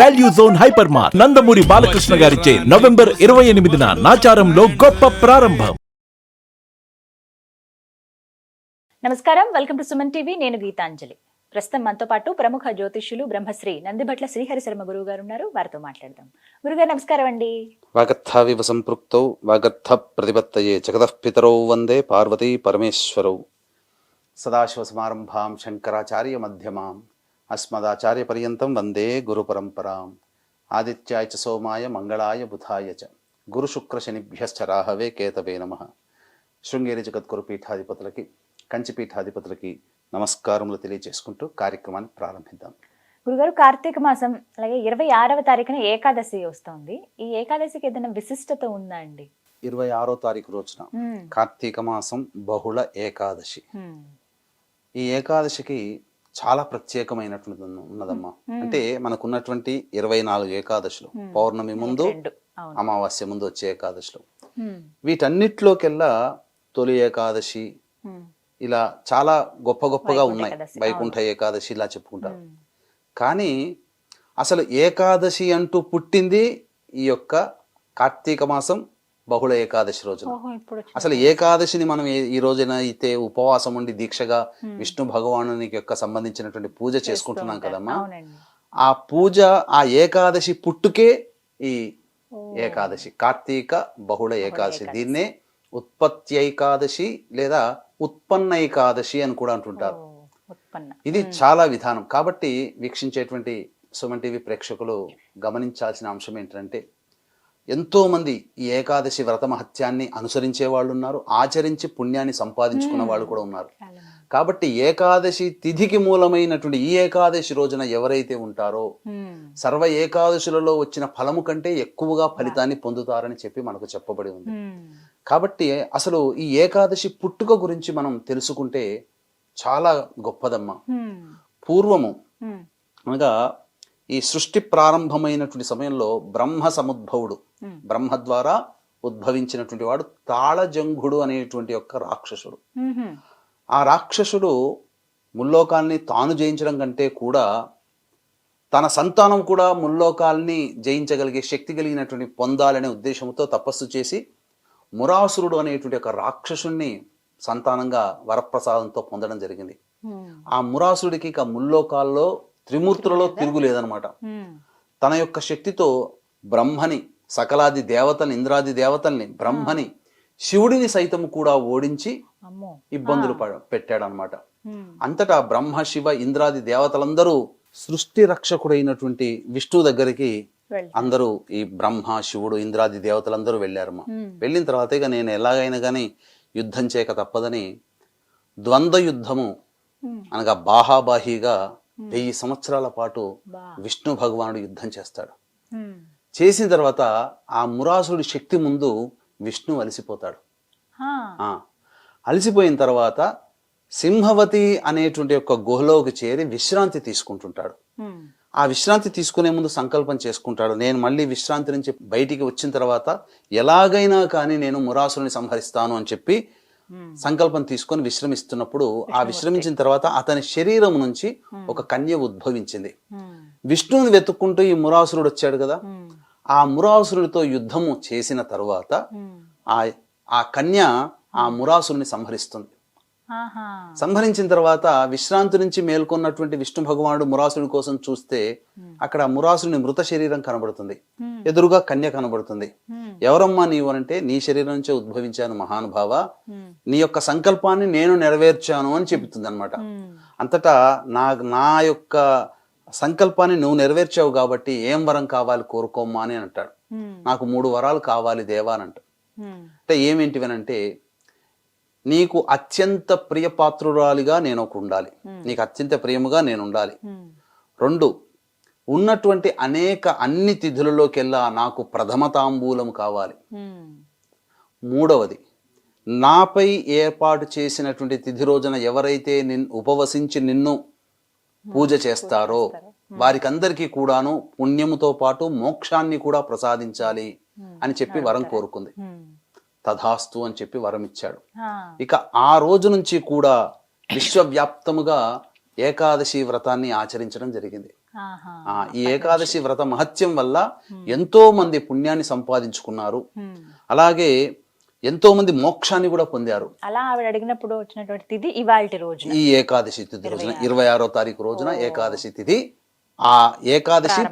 Value Zone Hypermart Nandamuri Balakrishna గారిచే November 28న నాచారంలో గొప్ప ప్రారంభం. నమస్కారం, వెల్కమ్ టు సుమన్ టీవీ. నేను గీతాంజలి. ప్రస్తుతం మనతో పాటు ప్రముఖ జ్యోతిష్యులు బ్రహ్మశ్రీ నందిభట్ల శ్రీహరి శర్మ గురువు గారు ఉన్నారు. వారితో మాట్లాడదాం. గురుగారు నమస్కారం అండి. వాగర్థావివ సంపృక్తౌ వాగర్థ ప్రతిపత్తయే జగతః పితరౌ వందే పార్వతీ పరమేశ్వరౌ. సదాశివ సమారంభాం శంకరాచార్య మధ్యమాం అస్మదాచార్య పర్యంతం వందే గురు పరంపరాం. ఆదిత్యాయ చ సోమాయ మంగళాయ బుధాయ చ గురు శుక్ర శనిభ్యశ్చ రాహవే కేతవే నమః. శృంగేరి జగద్గురు పీఠాధిపతులకి, కంచి పీఠాధిపతులకి నమస్కారములు తెలియజేసుకుంటూ కార్యక్రమాన్ని ప్రారంభిద్దాం. గురుగారు, కార్తీక మాసం అలాగే 26వ తారీఖున ఏకాదశి వస్తోంది. ఈ ఏకాదశికి ఏదైనా విశిష్టత ఉందా అండి? 26వ తారీఖు రోజున కార్తీక మాసం బహుళ ఏకాదశి. ఈ ఏకాదశికి చాలా ప్రత్యేకమైనటువంటి ఉన్నదమ్మా. అంటే మనకున్నటువంటి 24 ఏకాదశులు, పౌర్ణమి ముందు, అమావాస్య ముందు వచ్చే ఏకాదశులు, వీటన్నిటిలోకెల్లా తొలి ఏకాదశి ఇలా చాలా గొప్ప గొప్పగా ఉన్నాయి. వైకుంఠ ఏకాదశి ఇలా చెప్పుకుంటారు. కానీ అసలు ఏకాదశి అంటూ పుట్టింది ఈ యొక్క కార్తీక మాసం బహుళ ఏకాదశి రోజున. అసలు ఏకాదశిని మనం ఈ రోజున అయితే ఉపవాసం ఉండి దీక్షగా విష్ణు భగవానునికి యొక్క సంబంధించినటువంటి పూజ చేసుకుంటున్నాం కదమ్మా. ఆ పూజ, ఆ ఏకాదశి పుట్టుకే ఈ ఏకాదశి, కార్తీక బహుళ ఏకాదశి. దీన్నే ఉత్పత్తి ఏకాదశి లేదా ఉత్పన్న ఏకాదశి అని కూడా అంటుంటారు. ఇది చాలా విధానం. కాబట్టి వీక్షించేటువంటి సుమన్ టీవీ ప్రేక్షకులు గమనించాల్సిన అంశం ఏంటంటే, ఎంతో మంది ఈ ఏకాదశి వ్రత మహత్యాన్ని అనుసరించే వాళ్ళు ఉన్నారు, ఆచరించి పుణ్యాన్ని సంపాదించుకున్న వాళ్ళు కూడా ఉన్నారు. కాబట్టి ఏకాదశి తిథికి మూలమైనటువంటి ఈ ఏకాదశి రోజున ఎవరైతే ఉంటారో సర్వ ఏకాదశులలో వచ్చిన ఫలము కంటే ఎక్కువగా ఫలితాన్ని పొందుతారని చెప్పి మనకు చెప్పబడి ఉంది. కాబట్టి అసలు ఈ ఏకాదశి పుట్టుక గురించి మనం తెలుసుకుంటే చాలా గొప్పదమ్మా. పూర్వము అనగా ఈ సృష్టి ప్రారంభమైనటువంటి సమయంలో బ్రహ్మ సముద్భవుడు, బ్రహ్మ ద్వారా ఉద్భవించినటువంటి వాడు తాళజంఘుడు అనేటువంటి యొక్క రాక్షసుడు. ఆ రాక్షసుడు ముల్లోకాల్ని తాను జయించడం కంటే కూడా తన సంతానం కూడా ముల్లోకాల్ని జయించగలిగే శక్తి కలిగినటువంటి పొందాలనే ఉద్దేశంతో తపస్సు చేసి మురాసురుడు అనేటువంటి ఒక రాక్షసుణ్ణి సంతానంగా వరప్రసాదంతో పొందడం జరిగింది. ఆ మురాసురుడికి ఇక ముల్లోకాల్లో త్రిమూర్తులలో తిరుగులేదనమాట. తన యొక్క శక్తితో బ్రహ్మని, సకలాది దేవతల్ని, ఇంద్రాది దేవతల్ని, బ్రహ్మని, శివుడిని సైతం కూడా ఓడించి ఇబ్బందులు పెట్టాడనమాట. అంతటా బ్రహ్మ, శివ, ఇంద్రాది దేవతలందరూ సృష్టి రక్షకుడైనటువంటి విష్ణు దగ్గరికి అందరూ, ఈ బ్రహ్మ, శివుడు, ఇంద్రాది దేవతలందరూ వెళ్ళారమ్మా. వెళ్ళిన తర్వాత ఇక నేను ఎలాగైనా కానీ యుద్ధం చేయక తప్పదని ద్వంద్వ యుద్ధము అనగా బాహాబాహిగా 1000 సంవత్సరాల పాటు విష్ణు భగవానుడు యుద్ధం చేస్తాడు. చేసిన తర్వాత ఆ మురాసుడి శక్తి ముందు విష్ణు అలసిపోతాడు. అలసిపోయిన తర్వాత సింహవతి అనేటువంటి ఒక గుహలోకి చేరి విశ్రాంతి తీసుకుంటుంటాడు. ఆ విశ్రాంతి తీసుకునే ముందు సంకల్పం చేసుకుంటాడు, నేను మళ్ళీ విశ్రాంతి నుంచి బయటికి వచ్చిన తర్వాత ఎలాగైనా కానీ నేను మురాసుని సంహరిస్తాను అని చెప్పి సంకల్పం తీసుకొని విశ్రమిస్తున్నప్పుడు, ఆ విశ్రమించిన తర్వాత అతని శరీరం నుంచి ఒక కన్య ఉద్భవించింది. విష్ణువుని వెతుక్కుంటూ ఈ మురాసురుడు వచ్చాడు కదా. ఆ మురాసురుడితో యుద్ధము చేసిన తర్వాత ఆ కన్య ఆ మురాసురుని సంహరిస్తుంది. సంహరించిన తర్వాత విశ్రాంతి నుంచి మేల్కొన్నటువంటి విష్ణు భగవానుడు మురాసుని కోసం చూస్తే అక్కడ మురాసుని మృత శరీరం కనబడుతుంది, ఎదురుగా కన్య కనబడుతుంది. ఎవరమ్మా నీవు అంటే, నీ శరీరం నుంచే ఉద్భవించాను మహానుభావ, నీ యొక్క సంకల్పాన్ని నేను నెరవేర్చాను అని చెబుతుంది అనమాట. అంతటా నా యొక్క సంకల్పాన్ని నువ్వు నెరవేర్చావు కాబట్టి ఏం వరం కావాలి కోరుకోమ్మా అని అంటాడు. నాకు 3 వరాలు కావాలి దేవా అని అంటాడు. అంటే ఏమేంటివనంటే, నీకు అత్యంత ప్రియపాత్రురాలిగా నేను ఒక ఉండాలి, నీకు అత్యంత ప్రియముగా నేను ఉండాలి. 2, ఉన్నటువంటి అన్ని తిథులలోకెల్లా నాకు ప్రథమ తాంబూలం కావాలి. 3వది, నాపై ఏర్పాటు చేసినటువంటి తిథి రోజున ఎవరైతే ఉపవసించి నిన్ను పూజ చేస్తారో వారికందరికీ కూడాను పుణ్యముతో పాటు మోక్షాన్ని కూడా ప్రసాదించాలి అని చెప్పి వరం కోరుకుంది. తథాస్తు అని చెప్పి వరం ఇచ్చాడు. ఇక ఆ రోజు నుంచి కూడా విశ్వవ్యాప్తముగా ఏకాదశి వ్రతాన్ని ఆచరించడం జరిగింది. ఈ ఏకాదశి వ్రత మహత్యం వల్ల ఎంతో మంది పుణ్యాన్ని సంపాదించుకున్నారు, అలాగే ఎంతో మంది మోక్షాన్ని కూడా పొందారు. అలా ఆవిడ అడిగినప్పుడు వచ్చినటువంటి తిథి ఇవాల్టి రోజు, ఈ ఏకాదశి తిథి రోజున 26వ తారీఖు రోజున ఏకాదశి తిథి, ఆ ఏకాదశి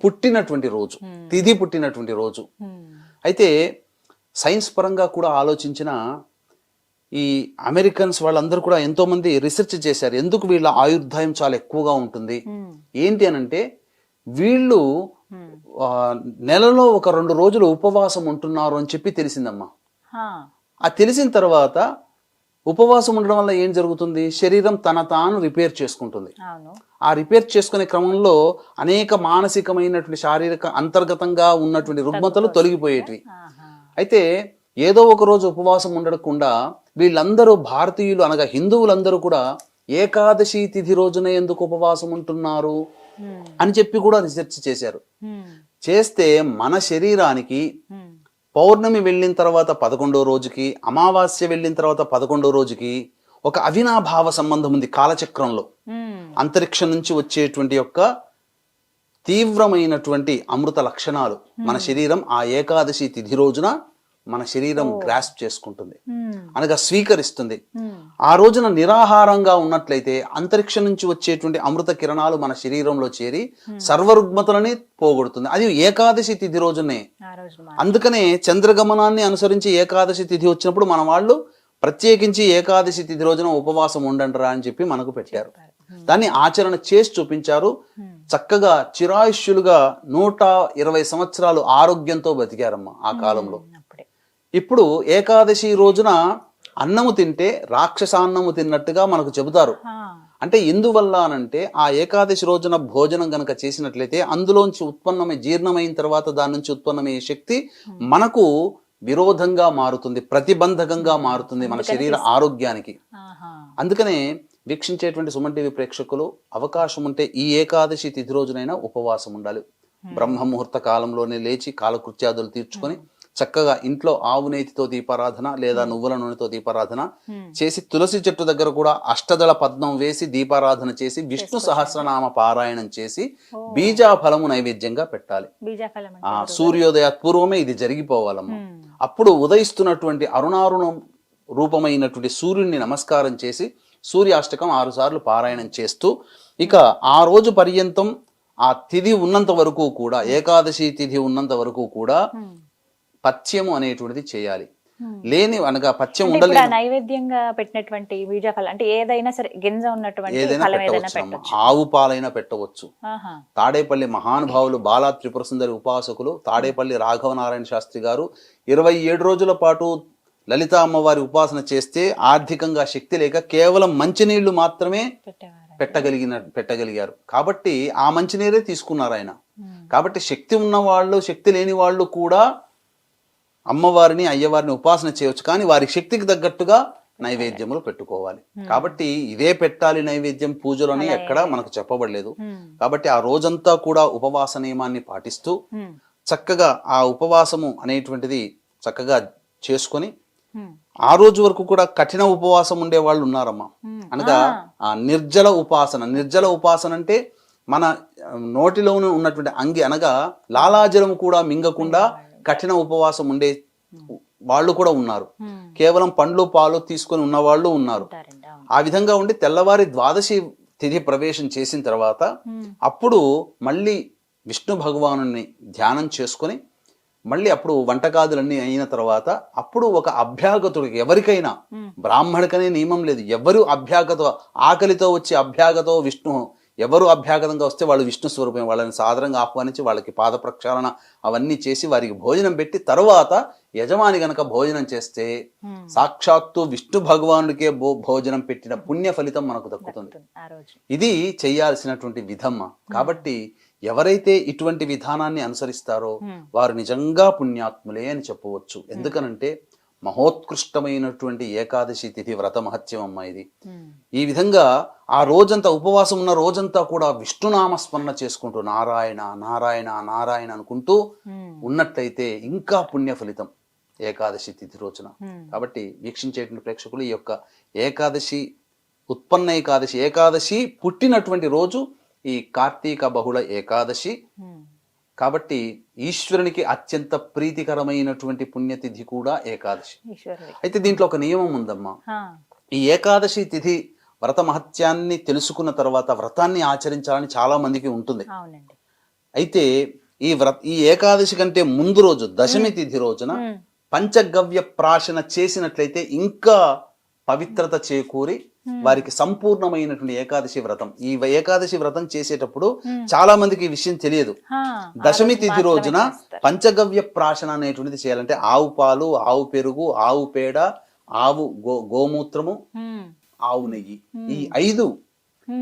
పుట్టినటువంటి రోజు, తిథి పుట్టినటువంటి రోజు. అయితే సైన్స్ పరంగా కూడా ఆలోచించిన ఈ అమెరికన్స్ వాళ్ళందరూ కూడా ఎంతో మంది రీసెర్చ్ చేశారు, ఎందుకు వీళ్ళ ఆయుర్దాయం చాలా ఎక్కువగా ఉంటుంది ఏంటి అనంటే, వీళ్ళు నెలలో ఒక 2 రోజులు ఉపవాసం ఉంటున్నారు అని చెప్పి తెలిసిందమ్మా. ఆ తెలిసిన తర్వాత ఉపవాసం ఉండడం వల్ల ఏం జరుగుతుంది, శరీరం తన తాను రిపేర్ చేసుకుంటుంది. ఆ రిపేర్ చేసుకునే క్రమంలో అనేక మానసికమైనటువంటి శారీరక అంతర్గతంగా ఉన్నటువంటి రుగ్మతలు తొలగిపోయేటివి. అయితే ఏదో ఒక రోజు ఉపవాసం ఉండకుండా వీళ్ళందరూ భారతీయులు అనగా హిందువులందరూ కూడా ఏకాదశి తిథి రోజున ఎందుకు ఉపవాసం ఉంటున్నారు అని చెప్పి కూడా రీసెర్చ్ చేశారు. చేస్తే మన శరీరానికి పౌర్ణమి వెళ్ళిన తర్వాత 11వ రోజుకి, అమావాస్య వెళ్ళిన తర్వాత 11వ రోజుకి ఒక అవినాభావ సంబంధం ఉంది. కాలచక్రంలో అంతరిక్షం నుంచి వచ్చేటువంటి యొక్క తీవ్రమైనటువంటి అమృత లక్షణాలు మన శరీరం ఆ ఏకాదశి తిథి రోజున మన శరీరం గ్రాస్ప్ చేసుకుంటుంది, అనగా స్వీకరిస్తుంది. ఆ రోజున నిరాహారంగా ఉన్నట్లయితే అంతరిక్షం నుంచి వచ్చేటువంటి అమృత కిరణాలు మన శరీరంలో చేరి సర్వరుగ్మతలని పోగొడుతుంది. అది ఏకాదశి తిథి రోజునే. అందుకనే చంద్రగమనాన్ని అనుసరించి ఏకాదశి తిథి వచ్చినప్పుడు మన వాళ్ళు ప్రత్యేకించి ఏకాదశి తిథి రోజున ఉపవాసం ఉండండిరా అని చెప్పి మనకు పెట్టారు. దాన్ని ఆచరణ చేసి చూపించారు. చక్కగా చిరాయుష్యులుగా 120 సంవత్సరాలు ఆరోగ్యంతో బతికారమ్మా ఆ కాలంలో. ఇప్పుడు ఏకాదశి రోజున అన్నము తింటే రాక్షసాన్నము తిన్నట్టుగా మనకు చెబుతారు. అంటే ఎందువల్ల అనంటే, ఆ ఏకాదశి రోజున భోజనం గనక చేసినట్లయితే అందులోంచి ఉత్పన్నమై జీర్ణమైన తర్వాత దాని నుంచి ఉత్పన్నమయ్యే శక్తి మనకు విరోధంగా మారుతుంది, ప్రతిబంధకంగా మారుతుంది మన శరీర ఆరోగ్యానికి. అందుకనే వీక్షించేటువంటి సుమన్ టీవీ ప్రేక్షకులు అవకాశం ఉంటే ఈ ఏకాదశి తిథి రోజునైనా ఉపవాసం ఉండాలి. బ్రహ్మ ముహూర్త కాలంలోనే లేచి కాలకృత్యాదులు తీర్చుకొని చక్కగా ఇంట్లో ఆవు నేతితో దీపారాధన లేదా నువ్వుల నూనెతో దీపారాధన చేసి, తులసి చెట్టు దగ్గర కూడా అష్టదళ పద్మం వేసి దీపారాధన చేసి, విష్ణు సహస్రనామ పారాయణం చేసి బీజాఫలము నైవేద్యంగా పెట్టాలి. సూర్యోదయ పూర్వమే ఇది జరిగిపోవాలమ్మా. అప్పుడు ఉదయిస్తున్నటువంటి అరుణారుణం రూపమైనటువంటి సూర్యుడిని నమస్కారం చేసి సూర్యాష్టకం 6 సార్లు పారాయణం చేస్తూ, ఇక ఆ రోజు పర్యంతం ఆ తిథి ఉన్నంత వరకు కూడా, ఏకాదశి తిథి ఉన్నంత వరకు కూడా పథ్యము అనేటువంటిది చేయాలి. లేని అనగా పథ్యం ఉండలేదు. నైవేద్యంగా పెట్టినటువంటి బీజఫలం అంటే ఏదైనా సరే గింజ ఉన్నటువంటి ఏదైనా పెట్టవచ్చు. ఆవు పాలైనా పెట్టవచ్చు. తాడేపల్లి మహానుభావులు బాలా త్రిపుర సుందరి ఉపాసకులు తాడేపల్లి రాఘవనారాయణ శాస్త్రి గారు 27 రోజుల పాటు లలిత అమ్మవారి ఉపాసన చేస్తే ఆర్థికంగా శక్తి లేక కేవలం మంచినీళ్లు మాత్రమే పెట్టగలిగారు. కాబట్టి ఆ మంచినీరే తీసుకున్నారు ఆయన. కాబట్టి శక్తి ఉన్న వాళ్ళు, శక్తి లేని వాళ్ళు కూడా అమ్మవారిని అయ్యవారిని ఉపాసన చేయవచ్చు, కానీ వారి శక్తికి తగ్గట్టుగా నైవేద్యములు పెట్టుకోవాలి. కాబట్టి ఇదే పెట్టాలి నైవేద్యం పూజలని ఎక్కడ మనకు చెప్పబడలేదు. కాబట్టి ఆ రోజంతా కూడా ఉపవాస నియమాన్ని పాటిస్తూ చక్కగా ఆ ఉపవాసము అనేటువంటిది చక్కగా చేసుకొని, ఆ రోజు వరకు కూడా కఠిన ఉపవాసం ఉండే వాళ్ళు ఉన్నారమ్మా. అనగా ఆ నిర్జల ఉపాసన అంటే మన నోటిలోనే ఉన్నటువంటి అంగి అనగా లాలాజలం కూడా మింగకుండా కఠిన ఉపవాసం ఉండే వాళ్ళు కూడా ఉన్నారు. కేవలం పండ్లు పాలు తీసుకొని ఉన్న వాళ్ళు ఉన్నారు. ఆ విధంగా ఉండి తెల్లవారి ద్వాదశి తిథి ప్రవేశం చేసిన తర్వాత అప్పుడు మళ్ళీ విష్ణు భగవానుని ధ్యానం చేసుకొని, మళ్ళీ అప్పుడు వంటకాదులన్నీ అయిన తర్వాత అప్పుడు ఒక అభ్యాగతుడికి, ఎవరికైనా బ్రాహ్మడికనే నియమం లేదు, ఎవరు ఆకలితో వచ్చి అభ్యాగతో విష్ణు ఎవరు అభ్యాగతంగా వస్తే వాళ్ళు విష్ణు స్వరూపం, వాళ్ళని సాదరంగా ఆహ్వానించి వాళ్ళకి పాద ప్రక్షాళన అవన్నీ చేసి వారికి భోజనం పెట్టి తర్వాత యజమాని గనక భోజనం చేస్తే సాక్షాత్తు విష్ణు భగవానుడికే భోజనం పెట్టిన పుణ్య ఫలితం మనకు దక్కుతుంది. ఇది చెయ్యాల్సినటువంటి విధమ్మ. కాబట్టి ఎవరైతే ఇటువంటి విధానాన్ని అనుసరిస్తారో వారు నిజంగా పుణ్యాత్ములే అని చెప్పవచ్చు. ఎందుకనంటే మహోత్కృష్టమైనటువంటి ఏకాదశి తిథి వ్రత మహత్యం అమ్మ ఇది. ఈ విధంగా ఆ రోజంతా ఉపవాసం ఉన్న రోజంతా కూడా విష్ణునామస్మరణ చేసుకుంటూ నారాయణ నారాయణ నారాయణ అనుకుంటూ ఉన్నట్లయితే ఇంకా పుణ్య ఫలితం ఏకాదశి తిథి రోజున. కాబట్టి వీక్షించేటువంటి ప్రేక్షకులు ఈ యొక్క ఏకాదశి ఉత్పన్న ఏకాదశి పుట్టినటువంటి రోజు ఈ కార్తీక బహుళ ఏకాదశి. కాబట్టి ఈశ్వరునికి అత్యంత ప్రీతికరమైనటువంటి పుణ్యతిథి కూడా ఏకాదశి. ఈశ్వరుడి. అయితే దీంట్లో ఒక నియమం ఉందమ్మా. ఈ ఏకాదశి తిథి వ్రత మహత్యాన్ని తెలుసుకున్న తర్వాత వ్రతాన్ని ఆచరించాలని చాలా మందికి ఉంటుంది. అవునండి. అయితే ఈ ఏకాదశి కంటే ముందు రోజు దశమి తిథి రోజున పంచగవ్య ప్రాశన చేసినట్లయితే ఇంకా పవిత్రత చేకూరి వారికి సంపూర్ణమైనటువంటి ఏకాదశి వ్రతం. ఈ ఏకాదశి వ్రతం చేసేటప్పుడు చాలా మందికి ఈ విషయం తెలియదు. దశమి తిథి రోజున పంచగవ్య ప్రాశన అనేటువంటిది చేయాలంటే ఆవు పాలు, ఆవు పెరుగు, ఆవు పేడ, ఆవు గోమూత్రము, ఆవు నెయ్యి, ఈ 5,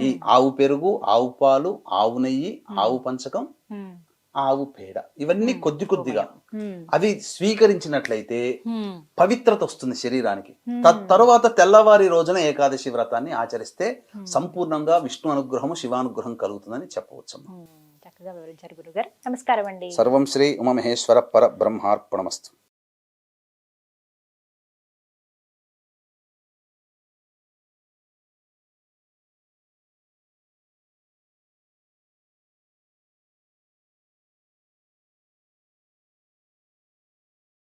ఈ ఆవు పెరుగు, ఆవు పాలు, ఆవు నెయ్యి, ఆవు పంచకం, ఆవు పేడ, ఇవన్నీ కొద్ది కొద్దిగా అవి స్వీకరించినట్లయితే పవిత్రత వస్తుంది శరీరానికి. తరువాత తెల్లవారి రోజున ఏకాదశి వ్రతాన్ని ఆచరిస్తే సంపూర్ణంగా విష్ణు అనుగ్రహము, శివానుగ్రహం కలుగుతుందని చెప్పవచ్చు. చక్కగా వివరించారు గురుగారు. నమస్కారం అండి. సర్వం శ్రీ ఉమామహేశ్వర పర బ్రహ్మార్పణమస్తు.